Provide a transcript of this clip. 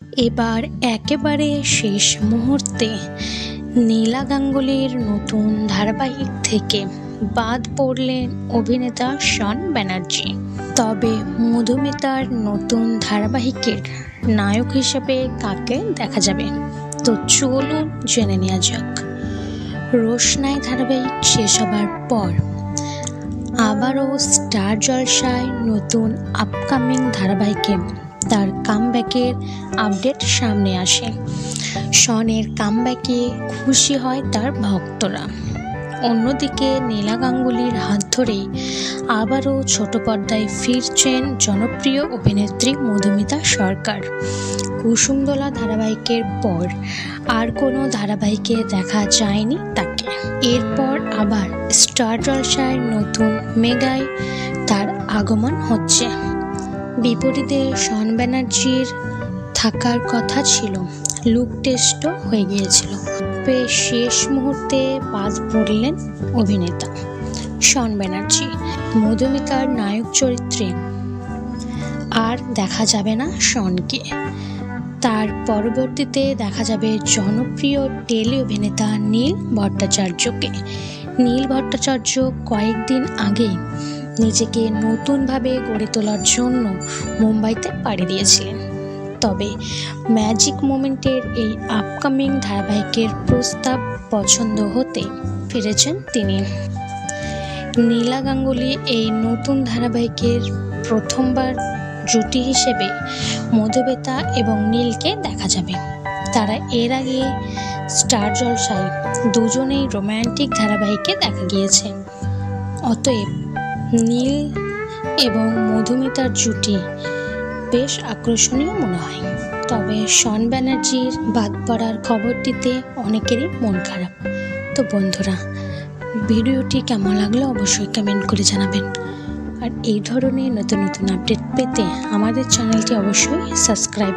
এবার একেবারে শেষ মুহূর্তে নীলা গাঙ্গুলির নতুন ধারাবাহিক থেকে বাদ পড়লেন অভিনেতা শন ব্যানার্জি। তবে মধুমিতার নতুন ধারাবাহিকের নায়ক হিসেবে কাকে দেখা যাবে, তো চলুন জেনে নেওয়া যাক। রোশনাই ধারাবাহিক শেষ হবার পর আবারও স্টার জলসায় নতুন আপকামিং ধারাবাহিকে তার কামব্যাকের আপডেট সামনে আসে। শনের কামব্যাকে খুশি হয় তার ভক্তরা। অন্যদিকে নীলা গাঙ্গুলির হাত ধরে আবারও ছোট পর্দায় ফিরছেন জনপ্রিয় অভিনেত্রী মধুমিতা সরকার। কুসুমদোলা ধারাবাহিকের পর আর কোনো ধারাবাহিকে দেখা যায়নি তাকে। এরপর আবার স্টার জলসায় নতুন মেগায় তার আগমন হচ্ছে। বিপরীতে শন ব্যানার্জির থাকার কথা ছিল, লুক টেস্টও হয়ে গিয়েছিল। শেষ মুহূর্তে বাদ পড়লেন অভিনেতা শন ব্যানার্জি। মধুমিতার নায়ক চরিত্রে আর দেখা যাবে না শনকে। তার পরবর্তীতে দেখা যাবে জনপ্রিয় টেলি অভিনেতা নীল ভট্টাচার্যকে। নীল ভট্টাচার্য কয়েকদিন আগে নিজেকে নতুনভাবে গড়ে তোলার জন্য মুম্বাইতে পাড়ি দিয়েছিলেন। তবে ম্যাজিক মোমেন্টের এই আপকামিং ধারাবাহিকের প্রস্তাব পছন্দ হতে ফিরেছেন তিনি। নীলা গাঙ্গুলি এই নতুন ধারাবাহিকের প্রথমবার জুটি হিসেবে মধুমিতা এবং নীলকে দেখা যাবে। তারা এর আগে স্টার জলসায় দুজনেই রোম্যান্টিক ধারাবাহিকে দেখা গিয়েছে। অতএব নীল এবং মধুমিতার জুটি বেশ আকর্ষণীয় মনে হয়। তবে শন ব্যানার্জির বাদ পড়ার খবরটিতে অনেকেরই মন খারাপ। তো বন্ধুরা, ভিডিওটি কেমন লাগলো অবশ্যই কমেন্ট করে জানাবেন। আর এই ধরনের নতুন নতুন আপডেট পেতে আমাদের চ্যানেলটি অবশ্যই সাবস্ক্রাইব